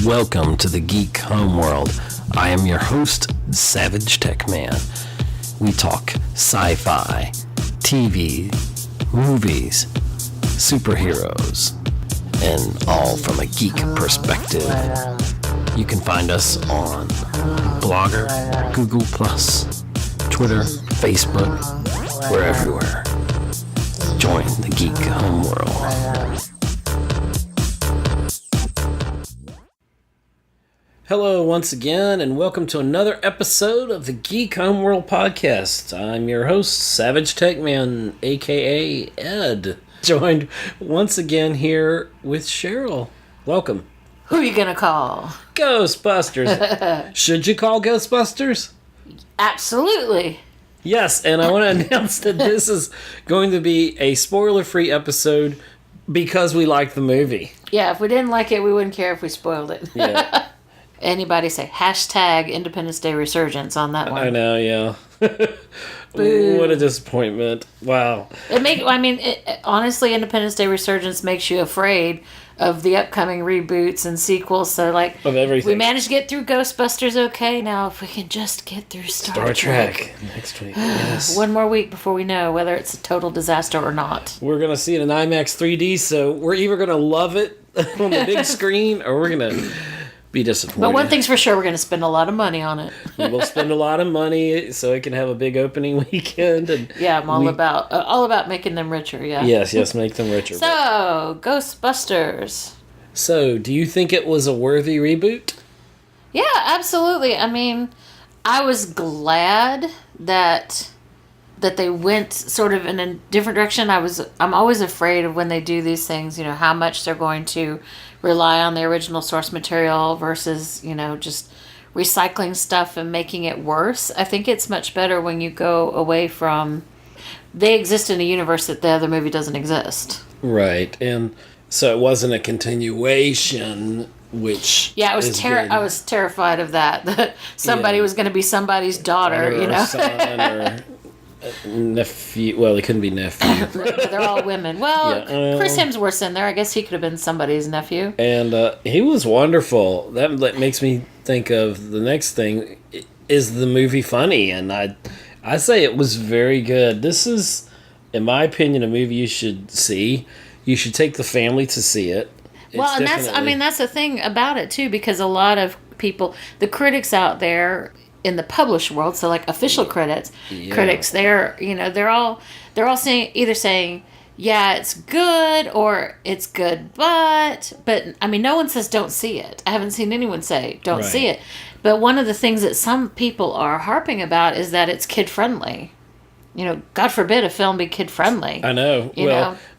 Welcome to the Geek Homeworld. I am your host, SavageTechman. We talk sci-fi, TV, movies, superheroes, and all from a geek perspective. You can find us on Blogger, Google+, Twitter, Facebook. We're everywhere. Join the Geek Homeworld. Hello once again, and welcome to another episode of the Geek Homeworld podcast. I'm your host, SavageTechman, aka Ed. Joined once again here with Cheryl. Welcome. Who are you gonna call? Ghostbusters. Should you call Ghostbusters? Absolutely. Yes, and I want to announce that this is going to be a spoiler-free episode because we like the movie. Yeah, if we didn't like it, we wouldn't care if we spoiled it. Yeah. Anybody say hashtag Independence Day Resurgence on that one? I know, yeah. What a disappointment. Wow. Honestly, Independence Day Resurgence makes you afraid of the upcoming reboots and sequels. So, of everything. We managed to get through Ghostbusters okay. Now, if we can just get through Star Trek. Next week, yes. One more week before we know whether it's a total disaster or not. We're going to see it in IMAX 3D, so we're either going to love it on the big screen or we're going to be disappointed. But one thing's for sure, we're going to spend a lot of money on it. We'll spend a lot of money so it can have a big opening weekend. And yeah, I'm all about making them richer. Yeah. Yes, make them richer. So, Ghostbusters. So, do you think it was a worthy reboot? Yeah, absolutely. I mean, I was glad that they went sort of in a different direction. I'm always afraid of when they do these things, how much they're going to rely on the original source material versus, just recycling stuff and making it worse. I think it's much better when you go away from they exist in a universe that the other movie doesn't exist. Right. And so it wasn't a continuation, which I was terrified of that somebody was going to be somebody's daughter, or son or nephew. Well, it couldn't be nephew. They're all women. Well, Chris Hemsworth's in there. I guess he could have been somebody's nephew. And he was wonderful. That makes me think of the next thing. Is the movie funny? And I say it was very good. This is, in my opinion, a movie you should see. You should take the family to see it. That's the thing about it too, because a lot of people, the critics out there in the published world, so like official critics, they're all saying, yeah, it's good, or it's good, but no one says don't see it. I haven't seen anyone say don't see it. But one of the things that some people are harping about is that it's kid friendly. God forbid a film be kid friendly. I know.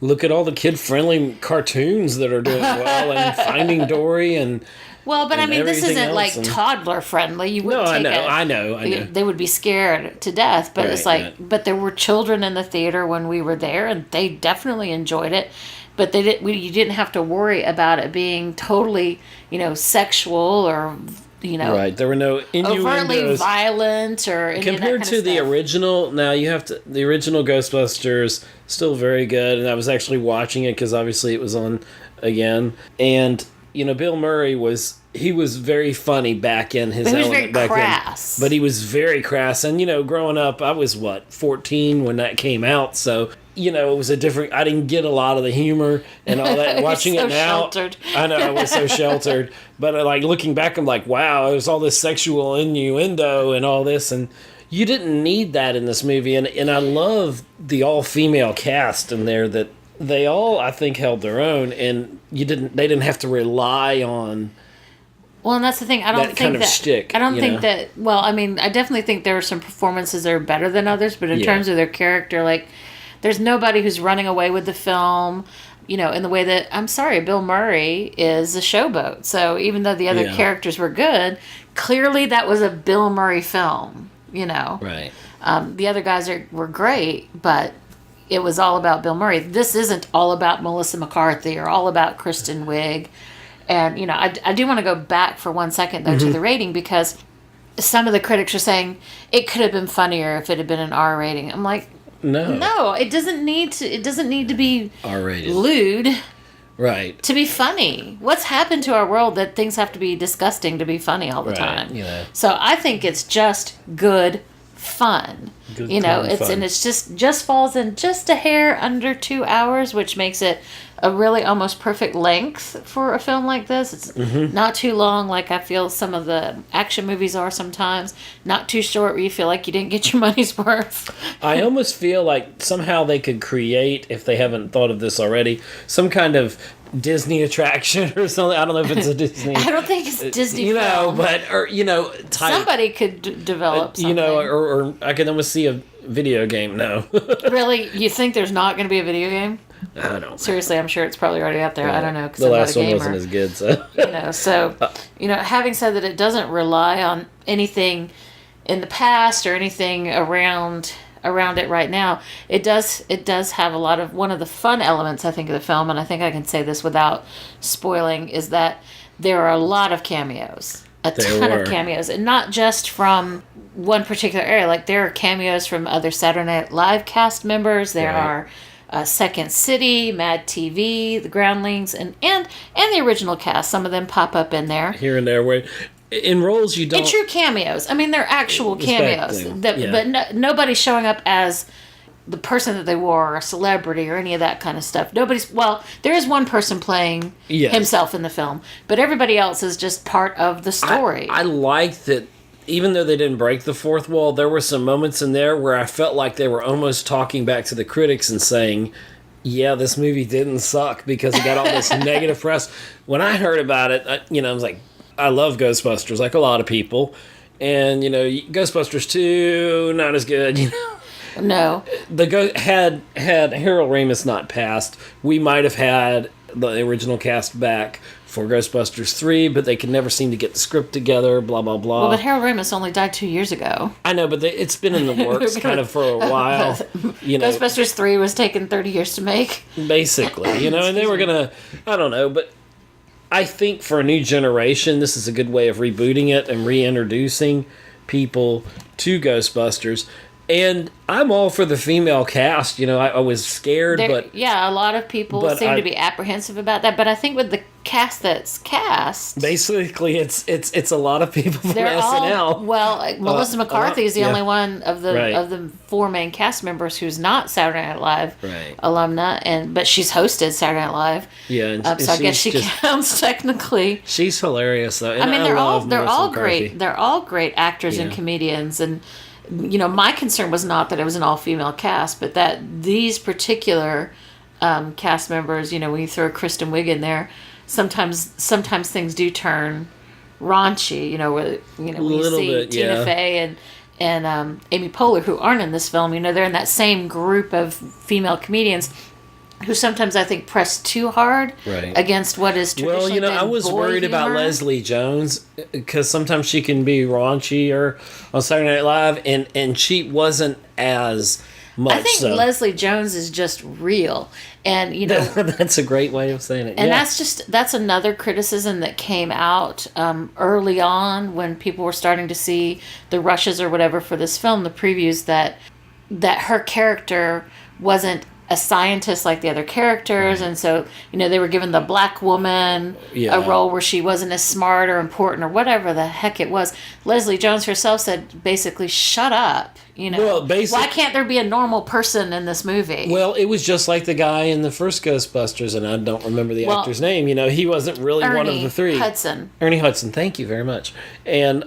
Look at all the kid friendly cartoons that are doing well, and Finding Dory and. Well, but this isn't like toddler friendly. You wouldn't I know. They would be scared to death, but it's like, but there were children in the theater when we were there, and they definitely enjoyed it. But you didn't have to worry about it being totally, sexual or, Right. There were no innuendos. Overtly violent or compared to the original. Now the original Ghostbusters still very good, and I was actually watching it because obviously it was on again, and. Bill Murray was very funny back in his element back crass. then. But he was very crass. And, growing up, I was, 14 when that came out. So, it was a different... I didn't get a lot of the humor and all that. Watching it now... Sheltered. I know, I was so sheltered. But, looking back, I'm like, wow, there's all this sexual innuendo and all this. And you didn't need that in this movie. And I love the all-female cast in there that... They all, I think, held their own, and they didn't have to rely on. Well, and that's the thing. I don't think that. Well, I definitely think there are some performances that are better than others, but in terms of their character, there's nobody who's running away with the film. In the way that Bill Murray is a showboat. So even though the other characters were good, clearly that was a Bill Murray film. Right. The other guys were great, but. It was all about Bill Murray. This isn't all about Melissa McCarthy or all about Kristen Wiig. And, I do want to go back for 1 second, though, to the rating, because some of the critics are saying it could have been funnier if it had been an R rating. I'm like, no, it doesn't need to be R-rated. Lewd. Right. to be funny. What's happened to our world that things have to be disgusting to be funny all the time? So I think it's just good fun. Good, It's just falls in just a hair under 2 hours, which makes it a really almost perfect length for a film like this. It's not too long, like I feel some of the action movies are sometimes. Not too short, where you feel like you didn't get your money's worth. I almost feel like somehow they could create, if they haven't thought of this already, some kind of Disney attraction or something. I don't know if it's a Disney. I don't think it's Disney film. Type, somebody could develop something. Or I can almost see a video game. No. Really? You think there's not going to be a video game? I don't know. Seriously, I'm sure it's probably already out there. I don't know, because the I'm last not a one gamer. wasn't as good. So Having said that, it doesn't rely on anything in the past or anything around it right now. It does have a lot of, one of the fun elements, I think, of the film, and I think I can say this without spoiling, is that there are a lot of cameos. A ton of cameos, and not just from one particular area. Like, there are cameos from other Saturday Night Live cast members. There are Second City, Mad TV, The Groundlings, and the original cast. Some of them pop up in there. Here and there. Where in roles you don't... In true cameos. I mean, they're actual cameos. But nobody's showing up as the person that they were, or a celebrity, or any of that kind of stuff. There is one person playing himself in the film, but everybody else is just part of the story. I like that. Even though they didn't break the fourth wall, there were some moments in there where I felt like they were almost talking back to the critics and saying, yeah, this movie didn't suck because it got all this negative press. When I heard about it, I was like, I love Ghostbusters, like a lot of people. And, Ghostbusters 2, not as good, No. Had Harold Ramis not passed, we might have had the original cast back for Ghostbusters 3, but they could never seem to get the script together, blah, blah, blah. Well, but Harold Ramis only died 2 years ago. I know, but it's been in the works kind of for a while. Ghostbusters 3 was taking 30 years to make. Basically, and they were going to, I don't know, but I think for a new generation, this is a good way of rebooting it and reintroducing people to Ghostbusters. And I'm all for the female cast. I was scared, but... Yeah, a lot of people seem to be apprehensive about that. But I think with the cast that's cast... Basically, it's a lot of people from SNL. Melissa McCarthy is the only one of the four main cast members who's not Saturday Night Live alumna, but she's hosted Saturday Night Live. Yeah, and so I guess she counts technically. She's hilarious, though. And they're all great. They're all great actors and comedians, and... my concern was not that it was an all-female cast, but that these particular cast members, when you throw Kristen Wiig in there, sometimes things do turn raunchy, where, when you see Tina Fey and Amy Poehler, who aren't in this film, they're in that same group of female comedians who sometimes I think press too hard against what is traditionally I was worried about Leslie Jones because sometimes she can be raunchier on Saturday Night Live, and she wasn't as much. I think Leslie Jones is just real, and that's a great way of saying it. And that's another criticism that came out early on when people were starting to see the rushes or whatever for this film, the previews, that her character wasn't a scientist like the other characters, and so they were given the black woman a role where she wasn't as smart or important or whatever the heck it was. Leslie Jones herself said, basically, shut up. Why can't there be a normal person in this movie? Well, it was just like the guy in the first Ghostbusters, and I don't remember the actor's name. He wasn't really one of the three. Ernie Hudson. Thank you very much. And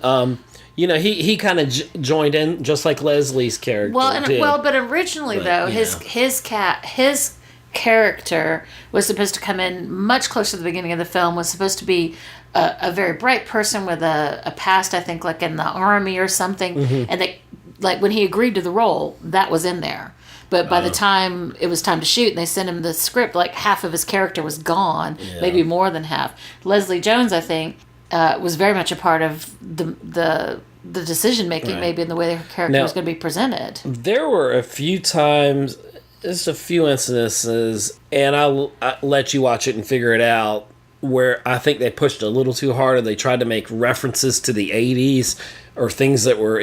he kind of joined in just like Leslie's character did. But originally, his character was supposed to come in much closer to the beginning of the film, was supposed to be a very bright person with a past, I think, like in the army or something. And when he agreed to the role, that was in there. But by the time it was time to shoot and they sent him the script, like half of his character was gone, maybe more than half. Leslie Jones, I think, was very much a part of the decision making, maybe in the way her character was going to be presented. There were a few times, just a few incidences, and I'll let you watch it and figure it out, where I think they pushed a little too hard and they tried to make references to the 80s or things that were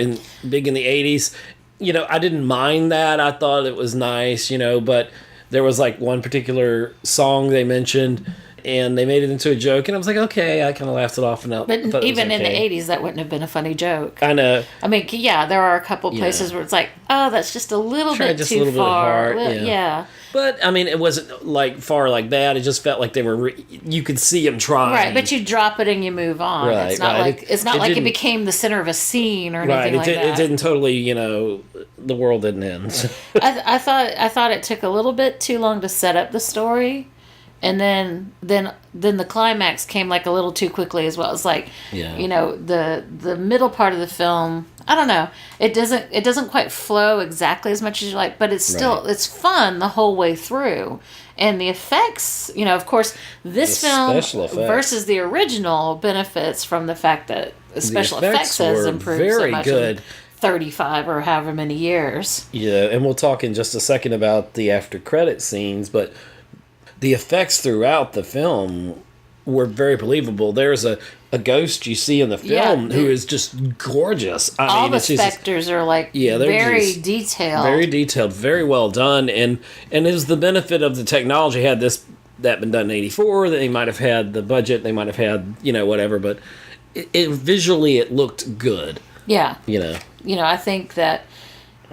big in the 80s. I didn't mind that. I thought it was nice, but there was like one particular song they mentioned, and they made it into a joke, and I was like, okay, I kind of laughed it off. And but even in the 80s, that wouldn't have been a funny joke. I know. I mean, yeah, there are a couple places where it's like, oh, that's just a little bit too far. Yeah. But, I mean, it wasn't like far like that. It just felt like they were, you could see them trying. Right, but you drop it and you move on. Right, it's not like it became the center of a scene or anything like that. It didn't totally, the world didn't end. I thought it took a little bit too long to set up the story. And then the climax came like a little too quickly as well. It's like, the middle part of the film, I don't know. It doesn't quite flow exactly as much as you like, but it's still it's fun the whole way through. And the effects, of course, this film versus the original benefits from the fact that the special effects has improved so much. Very good. 35 or however many years. Yeah, and we'll talk in just a second about the after credit scenes, but the effects throughout the film were very believable. There's a ghost you see in the film who is just gorgeous. All the specters are like very detailed. Very detailed, very well done. And it was the benefit of the technology. Had that been done in 84, they might have had the budget, they might have had, whatever, but visually it looked good. Yeah. I think that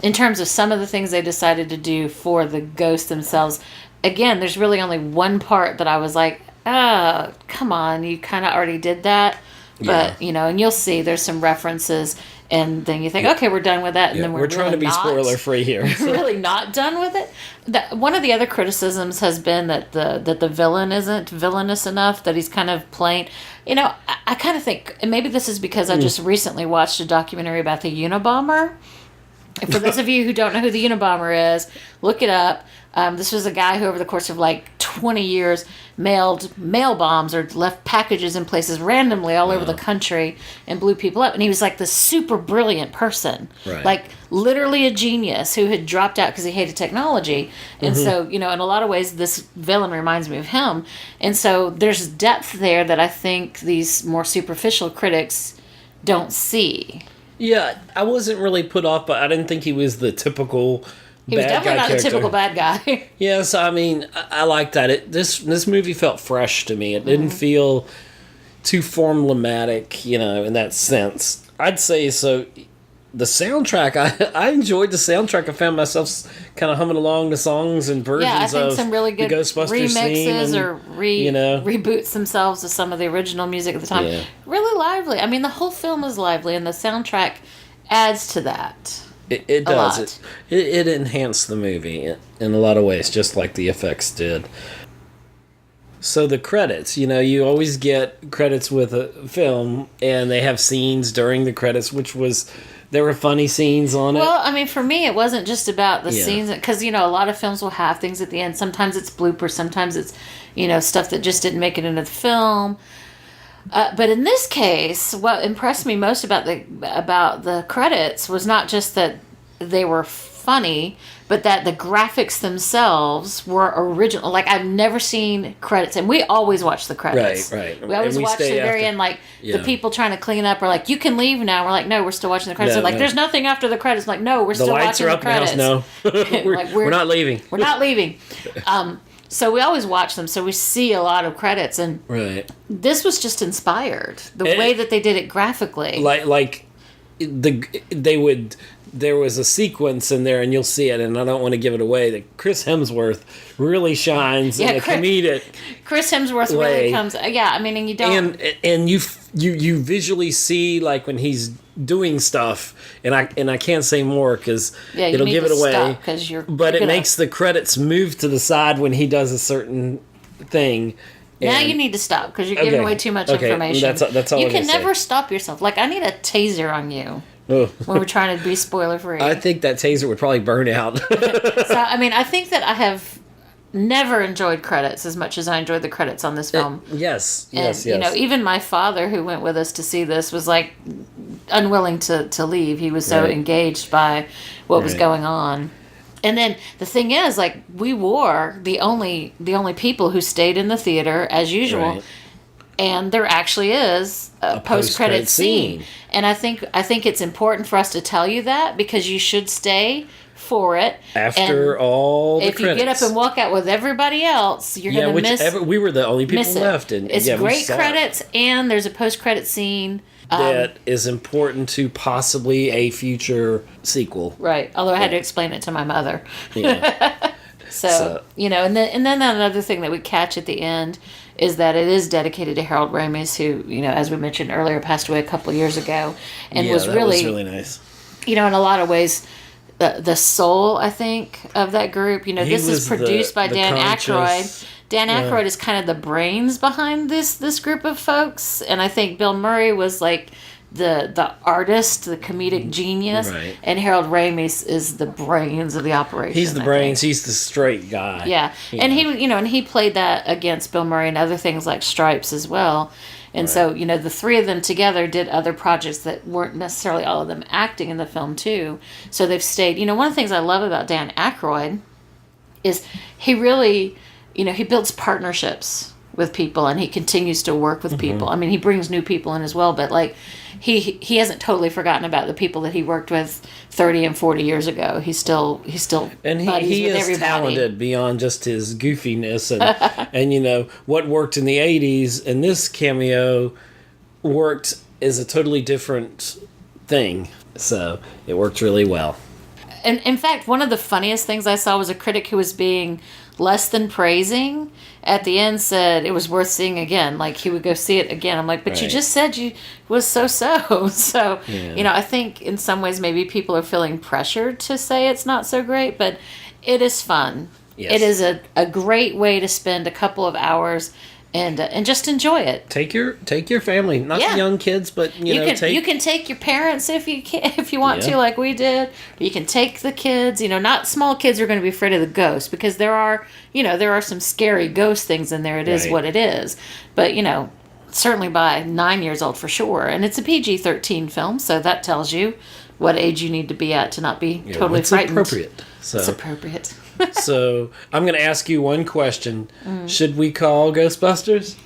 in terms of some of the things they decided to do for the ghosts themselves, again, there's really only one part that I was like, oh, come on, you kind of already did that. But, and you'll see there's some references, and then you think, okay, we're done with that. And then we're trying to be spoiler-free here. We're really not done with it. One of the other criticisms has been that the villain isn't villainous enough, that he's kind of plain. I kind of think, and maybe this is because I just recently watched a documentary about the Unabomber. For those of you who don't know who the Unabomber is, look it up. This was a guy who over the course of like 20 years mailed mail bombs or left packages in places randomly all over the country and blew people up. And he was like this super brilliant person, like literally a genius who had dropped out because he hated technology. And so, in a lot of ways, this villain reminds me of him. And so there's depth there that I think these more superficial critics don't see. Yeah, I wasn't really put off, but I didn't think he was the typical He was definitely not the typical bad guy. Yes, I mean, I like that. This movie felt fresh to me. It didn't feel too formulaic, in that sense. I'd say so. The soundtrack, I enjoyed the soundtrack. I found myself kind of humming along the songs and versions of some really good the Ghostbusters remixes theme or reboots themselves of some of the original music at the time. Yeah. Really lively. I mean, the whole film is lively, and the soundtrack adds to that. It does. It enhanced the movie in a lot of ways, just like the effects did. So the credits, you always get credits with a film, and they have scenes during the credits, there were funny scenes on it. Well, I mean, for me, it wasn't just about the scenes, because, a lot of films will have things at the end. Sometimes it's bloopers, sometimes it's, stuff that just didn't make it into the film. But in this case, what impressed me most about the credits was not just that they were funny, but that the graphics themselves were original. Like, I've never seen credits, and we always watch the credits. Right. We always watch the very end, like, the people trying to clean up are like, you can leave now. We're like, no, we're still watching the credits. They're like, there's nothing after the credits. I'm like, no, we're still watching the credits. The lights are up in the house, no. we're not leaving. We're not leaving. So we always watch them, so we see a lot of credits, and this was just inspired. The way that they did it graphically. There was a sequence in there, and you'll see it, and I don't want to give it away, that Chris Hemsworth really shines in a comedic Chris Hemsworth way. Really comes... Yeah, I mean, and you don't... And you visually see, like, when he's doing stuff, and I can't say more, because it'll give it away. But it makes the credits move to the side when he does a certain thing. Now you need to stop, because you're giving away too much information. That's all you can never stop yourself. Like, I need a taser on you. When we're trying to be spoiler free. I think that taser would probably burn out. So, I mean, I think that I have never enjoyed credits as much as I enjoyed the credits on this film. Yes. Even my father, who went with us to see this, was like unwilling to leave. He was so engaged by what was going on. And then the thing is, like, we were the only people who stayed in the theater as usual. Right. And there actually is a post-credit scene. And I think it's important for us to tell you that, because you should stay for it. After all the if credits. you get up and walk out with everybody else, you're going to miss. We were the only people left, and it's great credits, and there's a post-credit scene that is important to possibly a future sequel. Right. Although I had to explain it to my mother. Yeah. So and then another thing that we catch at the end is that it is dedicated to Harold Ramis, who, as we mentioned earlier, passed away a couple of years ago, and was really nice. In a lot of ways, the soul, I think, of that group. This is produced by Dan Aykroyd. Dan Aykroyd is kind of the brains behind this group of folks, and I think Bill Murray was like the artist, the comedic genius, right. And Harold Ramis is the brains of the operation. He's the brains. He's the straight guy. Yeah, and he played that against Bill Murray and other things like Stripes as well. And so, the three of them together did other projects that weren't necessarily all of them acting in the film too. So they've stayed. One of the things I love about Dan Aykroyd is he really, he builds partnerships with people, and he continues to work with people. I mean, he brings new people in as well, but like he hasn't totally forgotten about the people that he worked with 30 and 40 years ago. He's still and he is everybody. Talented beyond just his goofiness and what worked in the 80s, and this cameo worked as a totally different thing. So it worked really well. And in fact, one of the funniest things I saw was a critic who was being less than praising at the end said it was worth seeing again. Like, he would go see it again. I'm like, but you just said you was so-so. So, I think in some ways maybe people are feeling pressured to say it's not so great, but it is fun. Yes. It is a great way to spend a couple of hours and just enjoy it. Take your family, not the young kids, but you can take your parents if you want to, like we did. You can take the kids. Not small kids are going to be afraid of the ghost, because there are some scary ghost things in there. It is what it is, but certainly by 9 years old for sure. And it's a PG-13 film, so that tells you what age you need to be at to not be totally frightened. Appropriate. It's appropriate. So I'm going to ask you one question. Should we call Ghostbusters?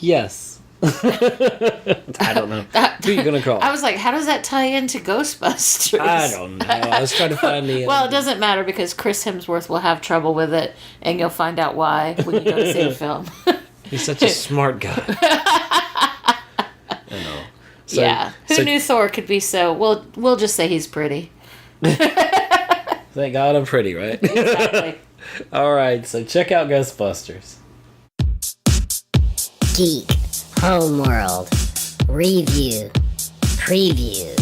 Yes. I don't know. Who are you going to call? I was like, how does that tie into Ghostbusters? I don't know. I was trying to find the... Well, it doesn't matter, because Chris Hemsworth will have trouble with it, and you'll find out why when you go to see the film. He's such a smart guy. I know. So, Who knew Thor could be so... We'll just say he's pretty. Thank God I'm pretty, right? Exactly. All right, so check out Ghostbusters. Geek Homeworld Review Preview.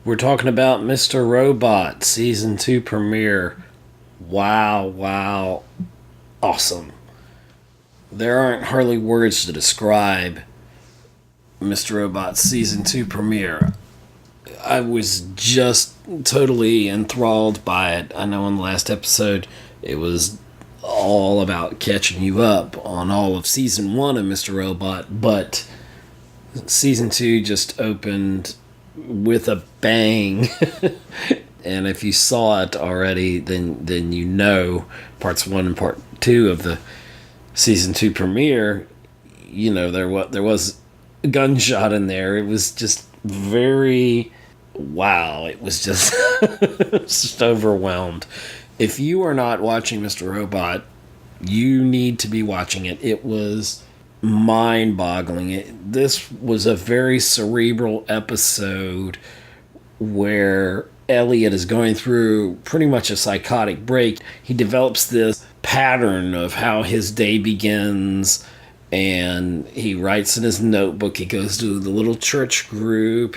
We're talking about Mr. Robot Season 2 premiere. Wow. Awesome. There aren't hardly words to describe Mr. Robot Season 2 premiere. I was just totally enthralled by it. I know in the last episode it was all about catching you up on all of Season 1 of Mr. Robot, but Season 2 just opened with a bang. And if you saw it already, then you know parts 1 and part 2 of the Season 2 premiere, there was a gunshot in there. It was just very... Wow, it was just just overwhelmed. If you are not watching Mr. Robot, you need to be watching it. It was mind-boggling. This was a very cerebral episode where Elliot is going through pretty much a psychotic break. He develops this pattern of how his day begins, and he writes in his notebook. He goes to the little church group.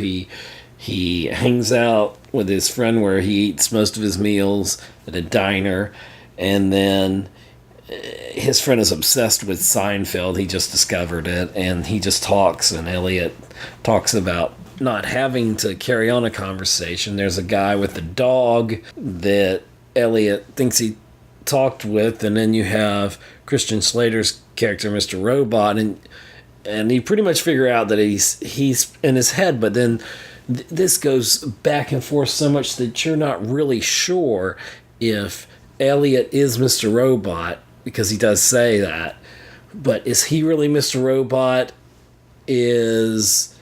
He hangs out with his friend where he eats most of his meals at a diner. And then his friend is obsessed with Seinfeld. He just discovered it. And he just talks. And Elliot talks about not having to carry on a conversation. There's a guy with a dog that Elliot thinks he talked with. And then you have Christian Slater's character, Mr. Robot. And you pretty much figure out that he's in his head. But then... this goes back and forth so much that you're not really sure if Elliot is Mr. Robot, because he does say that. But is he really Mr. Robot? Is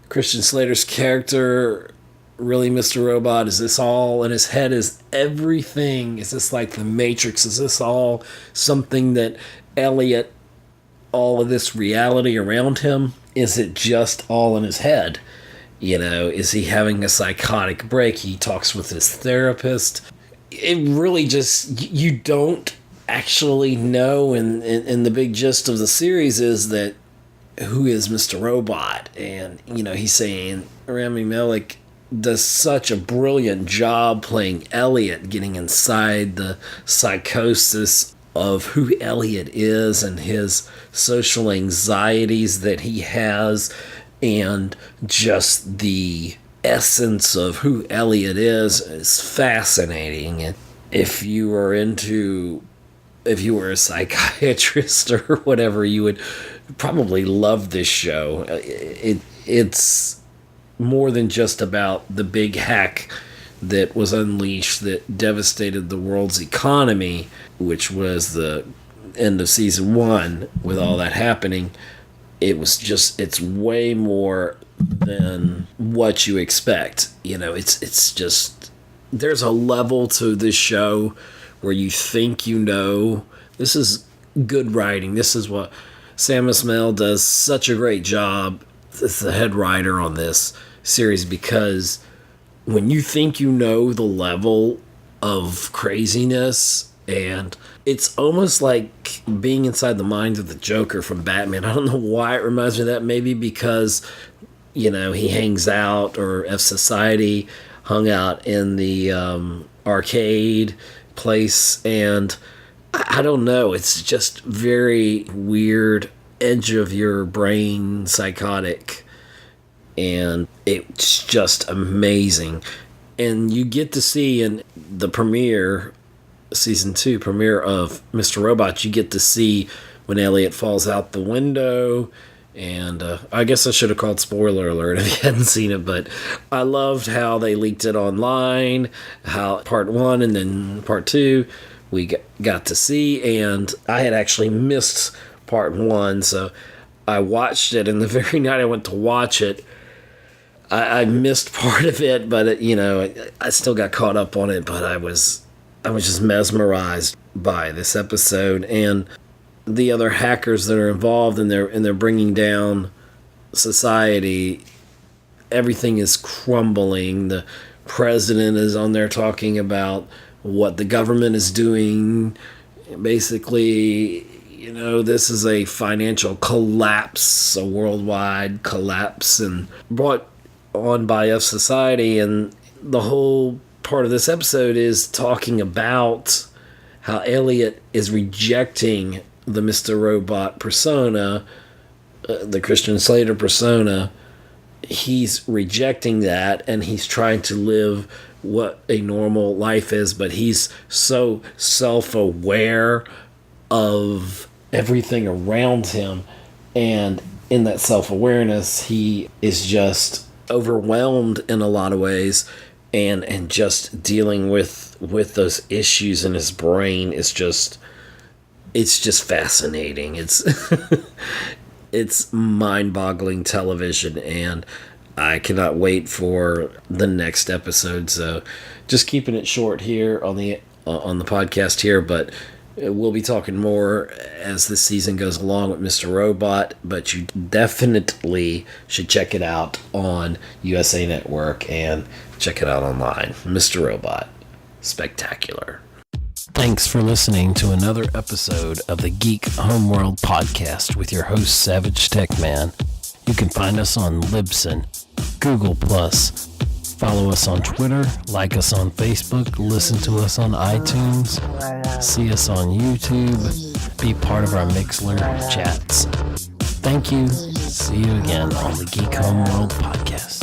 Christian Slater's character really Mr. Robot? Is this all in his head? Is everything? Is this like the Matrix? Is this all something that Elliot, all of this reality around him, is it just all in his head? You know, is he having a psychotic break? He talks with his therapist. It really just, you don't actually know, and the big gist of the series is that who is Mr. Robot? And, you know, he's saying Rami Malek does such a brilliant job playing Elliot, getting inside the psychosis of who Elliot is and his social anxieties that he has, and just the essence of who Elliot is fascinating. And if you were a psychiatrist or whatever, you would probably love this show. It's more than just about the big hack that was unleashed that devastated the world's economy, which was the end of season 1 with all that happening. It's way more than what you expect. You know, it's just, there's a level to this show where you think you know. This is good writing. This is what Sam Esmail does such a great job as the head writer on this series, because when you think you know the level of craziness, and it's almost like being inside the mind of the Joker from Batman. I don't know why it reminds me of that. Maybe because, you know, he hangs out, or F Society hung out in the arcade place, and I don't know. It's just very weird, edge of your brain, psychotic, and it's just amazing. And you get to see in the premiere, season 2 premiere of Mr. Robot, you get to see when Elliot falls out the window. And I guess I should have called spoiler alert if you hadn't seen it, but I loved how they leaked it online, how part 1 and then part 2 we got to see, and I had actually missed part 1, so I watched it, and the very night I went to watch it, I missed part of it, but you know, I still got caught up on it. But I was just mesmerized by this episode and the other hackers that are involved, and they're bringing down society. Everything is crumbling. The president is on there talking about what the government is doing. Basically, you know, this is a financial collapse, a worldwide collapse, and brought on by F Society. And the whole part of this episode is talking about how Elliot is rejecting the Mr. Robot persona, the Christian Slater persona. He's rejecting that, and he's trying to live what a normal life is, but he's so self-aware of everything around him, and in that self-awareness, he is just overwhelmed in a lot of ways, and just dealing with those issues in his brain is just, it's just fascinating. It's mind-boggling television, and I cannot wait for the next episode. So just keeping it short here on the podcast here, but we'll be talking more as this season goes along with Mr. Robot, but you definitely should check it out on USA Network and check it out online. Mr. Robot, spectacular. Thanks for listening to another episode of the Geek Homeworld podcast with your host, SavageTechman. You can find us on Libsyn, Google+, follow us on Twitter, like us on Facebook, listen to us on iTunes, see us on YouTube, be part of our Mixler chats. Thank you. See you again on the Geek Homeworld podcast.